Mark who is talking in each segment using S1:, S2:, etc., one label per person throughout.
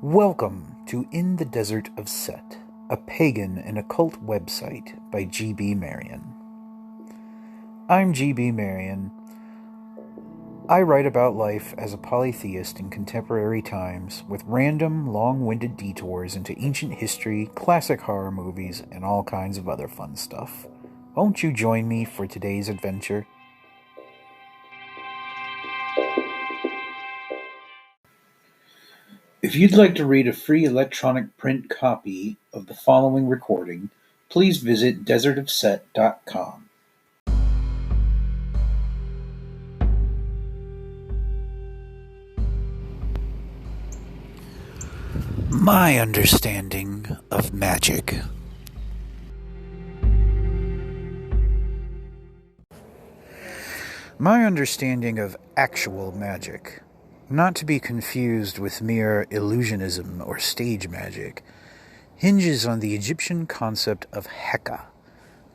S1: Welcome to In the Desert of Set, a pagan and occult website by G.B. Marion. I'm G.B. Marion. I write about life as a polytheist in contemporary times with random, long-winded detours into ancient history, classic horror movies, and all kinds of other fun stuff. Won't you join me for today's adventure? If you'd like to read a free electronic print copy of the following recording, please visit desertofset.com. My understanding of magic. My understanding of actual magic, not to be confused with mere illusionism or stage magic, hinges on the Egyptian concept of Heka,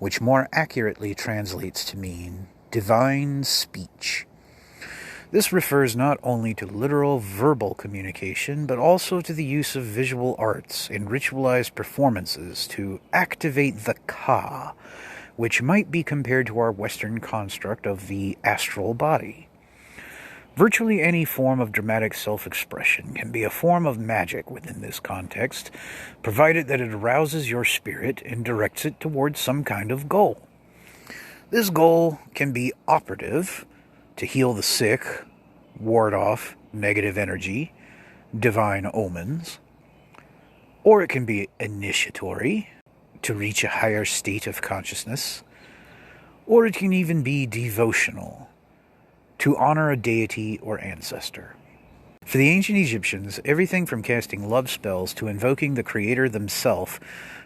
S1: which more accurately translates to mean divine speech. This refers not only to literal verbal communication, but also to the use of visual arts and ritualized performances to activate the Ka, which might be compared to our Western construct of the astral body. Virtually any form of dramatic self-expression can be a form of magic within this context, provided that it arouses your spirit and directs it towards some kind of goal. This goal can be operative, to heal the sick, ward off negative energy, divine omens, or it can be initiatory, to reach a higher state of consciousness, or it can even be devotional, to honor a deity or ancestor. For the ancient Egyptians, everything from casting love spells to invoking the creator themselves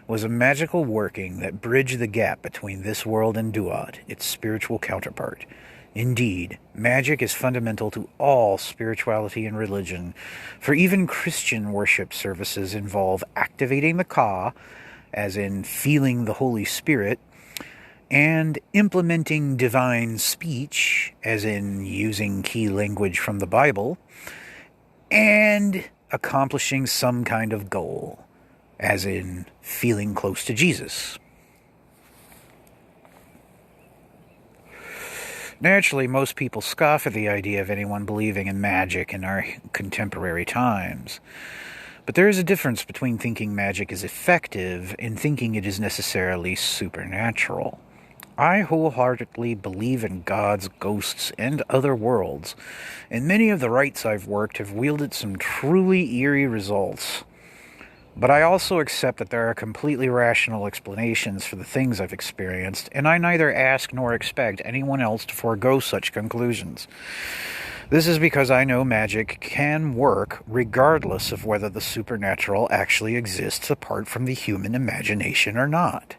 S1: was a magical working that bridged the gap between this world and Duat, its spiritual counterpart. Indeed, magic is fundamental to all spirituality and religion, for even Christian worship services involve activating the Ka, as in feeling the Holy Spirit, and implementing divine speech, as in using key language from the Bible, and accomplishing some kind of goal, as in feeling close to Jesus. Naturally, most people scoff at the idea of anyone believing in magic in our contemporary times. But there is a difference between thinking magic is effective and thinking it is necessarily supernatural. I wholeheartedly believe in gods, ghosts, and other worlds, and many of the rites I've worked have wielded some truly eerie results. But I also accept that there are completely rational explanations for the things I've experienced, and I neither ask nor expect anyone else to forego such conclusions. This is because I know magic can work regardless of whether the supernatural actually exists apart from the human imagination or not.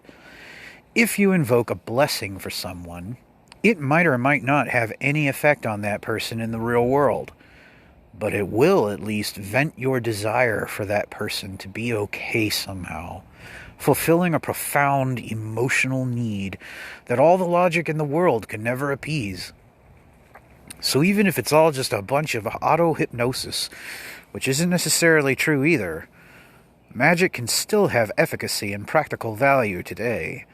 S1: If you invoke a blessing for someone, it might or might not have any effect on that person in the real world, but it will at least vent your desire for that person to be okay somehow, fulfilling a profound emotional need that all the logic in the world can never appease. So even if it's all just a bunch of auto-hypnosis, which isn't necessarily true either, magic can still have efficacy and practical value today.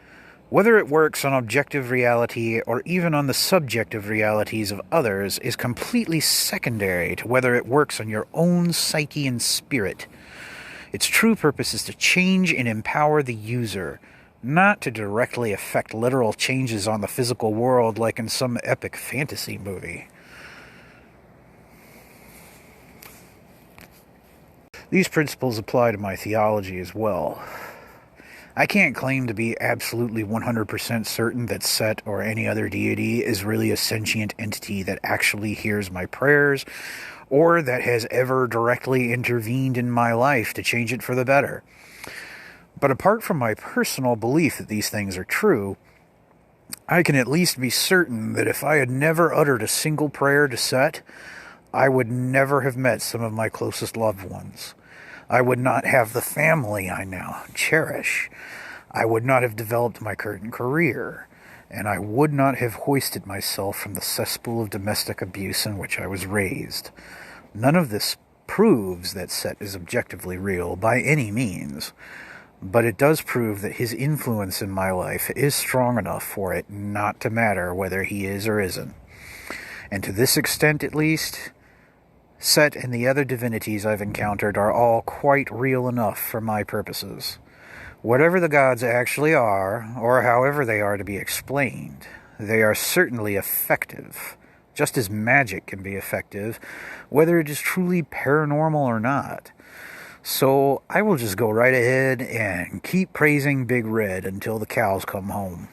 S1: Whether it works on objective reality or even on the subjective realities of others is completely secondary to whether it works on your own psyche and spirit. Its true purpose is to change and empower the user, not to directly affect literal changes on the physical world like in some epic fantasy movie. These principles apply to my theology as well. I can't claim to be absolutely 100% certain that Set or any other deity is really a sentient entity that actually hears my prayers, or that has ever directly intervened in my life to change it for the better. But apart from my personal belief that these things are true, I can at least be certain that if I had never uttered a single prayer to Set, I would never have met some of my closest loved ones. I would not have the family I now cherish. I would not have developed my current career. And I would not have hoisted myself from the cesspool of domestic abuse in which I was raised. None of this proves that Set is objectively real by any means, but it does prove that his influence in my life is strong enough for it not to matter whether he is or isn't. And to this extent, at least, Set and the other divinities I've encountered are all quite real enough for my purposes. Whatever the gods actually are, or however they are to be explained, they are certainly effective, just as magic can be effective, whether it is truly paranormal or not. So I will just go right ahead and keep praising Big Red until the cows come home.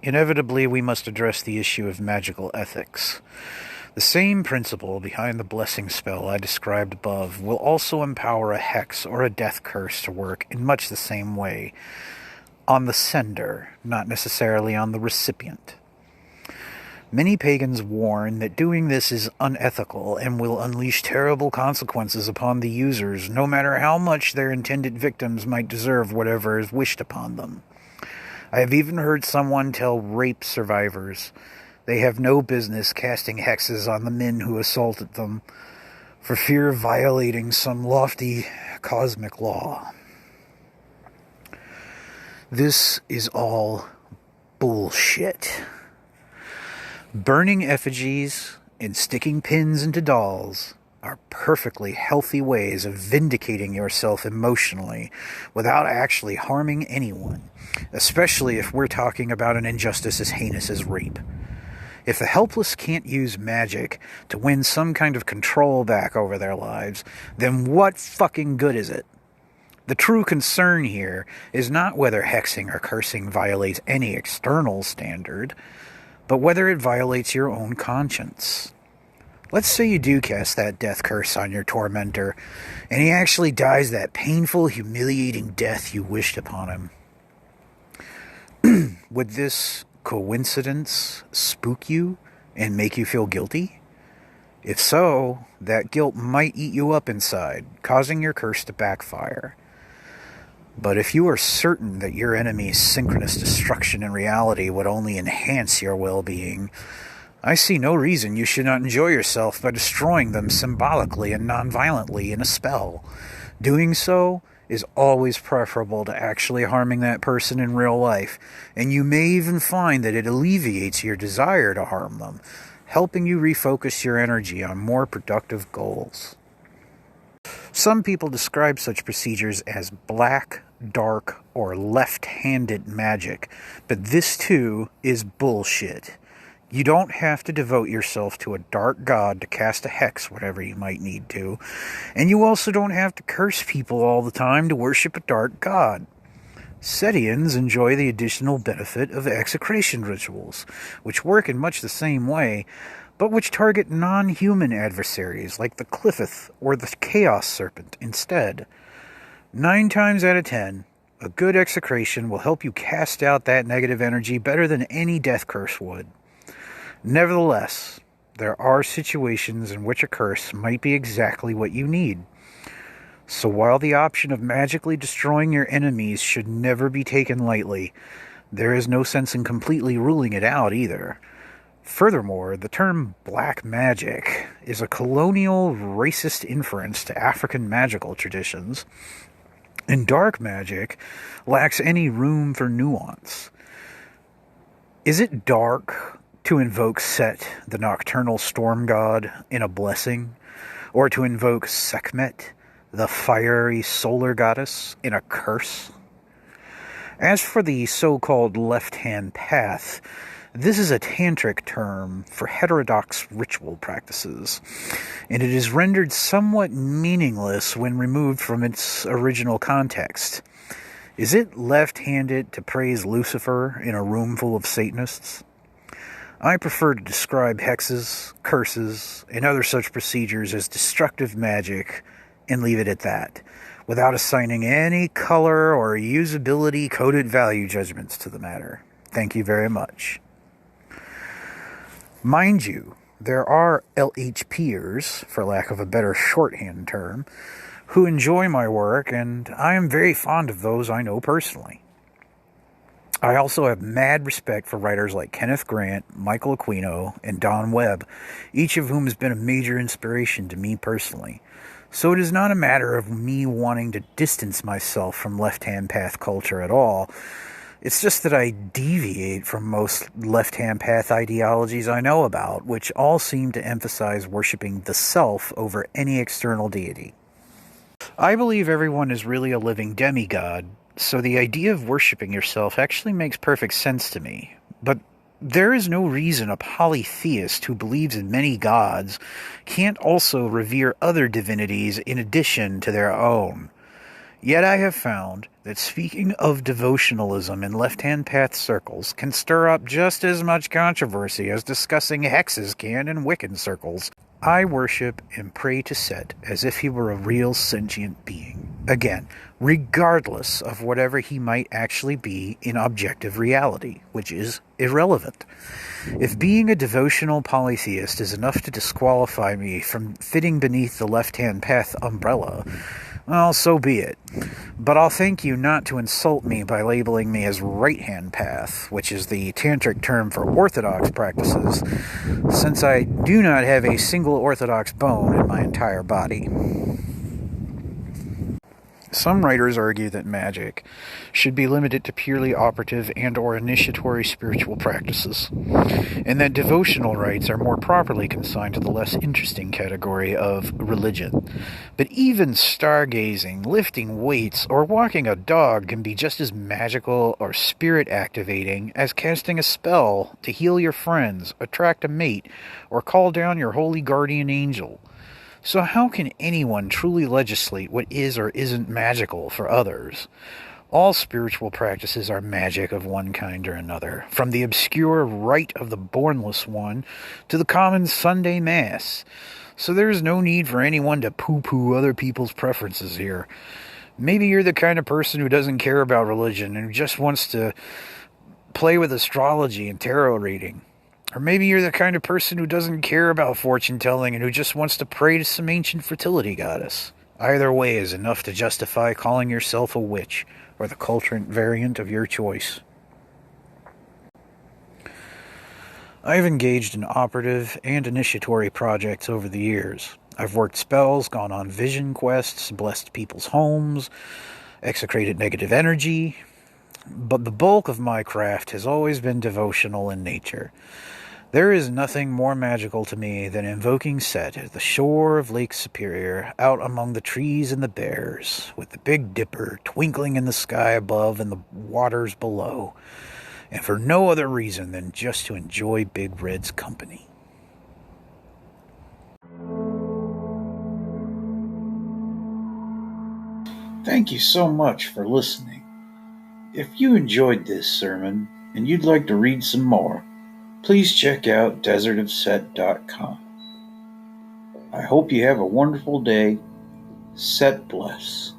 S1: Inevitably, we must address the issue of magical ethics. The same principle behind the blessing spell I described above will also empower a hex or a death curse to work in much the same way, on the sender, not necessarily on the recipient. Many pagans warn that doing this is unethical and will unleash terrible consequences upon the users, no matter how much their intended victims might deserve whatever is wished upon them. I have even heard someone tell rape survivors they have no business casting hexes on the men who assaulted them for fear of violating some lofty cosmic law. This is all bullshit. Burning effigies and sticking pins into dolls are perfectly healthy ways of vindicating yourself emotionally without actually harming anyone, especially if we're talking about an injustice as heinous as rape. If the helpless can't use magic to win some kind of control back over their lives, then what fucking good is it? The true concern here is not whether hexing or cursing violates any external standard, but whether it violates your own conscience. Let's say you do cast that death curse on your tormentor, and he actually dies that painful, humiliating death you wished upon him. Would this coincidence spook you and make you feel guilty? If so, that guilt might eat you up inside, causing your curse to backfire. But if you are certain that your enemy's synchronous destruction in reality would only enhance your well-being, I see no reason you should not enjoy yourself by destroying them symbolically and non-violently in a spell. Doing so is always preferable to actually harming that person in real life, and you may even find that it alleviates your desire to harm them, helping you refocus your energy on more productive goals. Some people describe such procedures as black, dark, or left-handed magic, but this too is bullshit. You don't have to devote yourself to a dark god to cast a hex whenever you might need to, and you also don't have to curse people all the time to worship a dark god. Setians enjoy the additional benefit of execration rituals, which work in much the same way, but which target non-human adversaries like the Cliffith or the Chaos Serpent instead. 9 times out of 10, a good execration will help you cast out that negative energy better than any death curse would. Nevertheless, there are situations in which a curse might be exactly what you need. So while the option of magically destroying your enemies should never be taken lightly, there is no sense in completely ruling it out either. Furthermore, the term black magic is a colonial racist inference to African magical traditions, and dark magic lacks any room for nuance. Is it dark to invoke Set, the nocturnal storm god, in a blessing, or to invoke Sekhmet, the fiery solar goddess, in a curse? As for the so-called left-hand path, this is a tantric term for heterodox ritual practices, and it is rendered somewhat meaningless when removed from its original context. Is it left-handed to praise Lucifer in a room full of Satanists? I prefer to describe hexes, curses, and other such procedures as destructive magic and leave it at that, without assigning any color or usability-coded value judgments to the matter. Thank you very much. Mind you, there are LHPers, for lack of a better shorthand term, who enjoy my work, and I am very fond of those I know personally. I also have mad respect for writers like Kenneth Grant, Michael Aquino, and Don Webb, each of whom has been a major inspiration to me personally. So it is not a matter of me wanting to distance myself from left-hand path culture at all. It's just that I deviate from most left-hand path ideologies I know about, which all seem to emphasize worshiping the self over any external deity. I believe everyone is really a living demigod, so the idea of worshiping yourself actually makes perfect sense to me. But there is no reason a polytheist who believes in many gods can't also revere other divinities in addition to their own. Yet I have found that speaking of devotionalism in left-hand path circles can stir up just as much controversy as discussing hexes can in Wiccan circles. I worship and pray to Set as if he were a real sentient being. Again, regardless of whatever he might actually be in objective reality, which is irrelevant. If being a devotional polytheist is enough to disqualify me from fitting beneath the left-hand path umbrella, well, so be it. But I'll thank you not to insult me by labeling me as right-hand path, which is the tantric term for orthodox practices, since I do not have a single orthodox bone in my entire body. Some writers argue that magic should be limited to purely operative and or initiatory spiritual practices, and that devotional rites are more properly consigned to the less interesting category of religion. But even stargazing, lifting weights, or walking a dog can be just as magical or spirit-activating as casting a spell to heal your friends, attract a mate, or call down your holy guardian angel. So how can anyone truly legislate what is or isn't magical for others? All spiritual practices are magic of one kind or another, from the obscure rite of the bornless one to the common Sunday Mass. So there is no need for anyone to poo-poo other people's preferences here. Maybe you're the kind of person who doesn't care about religion and who just wants to play with astrology and tarot reading. Or maybe you're the kind of person who doesn't care about fortune-telling and who just wants to pray to some ancient fertility goddess. Either way is enough to justify calling yourself a witch, or the culturant variant of your choice. I have engaged in operative and initiatory projects over the years. I've worked spells, gone on vision quests, blessed people's homes, execrated negative energy, but the bulk of my craft has always been devotional in nature. There is nothing more magical to me than invoking Set at the shore of Lake Superior, out among the trees and the bears, with the Big Dipper twinkling in the sky above and the waters below, and for no other reason than just to enjoy Big Red's company. Thank you so much for listening. If you enjoyed this sermon and you'd like to read some more, please check out desertofset.com. I hope you have a wonderful day. Set bless.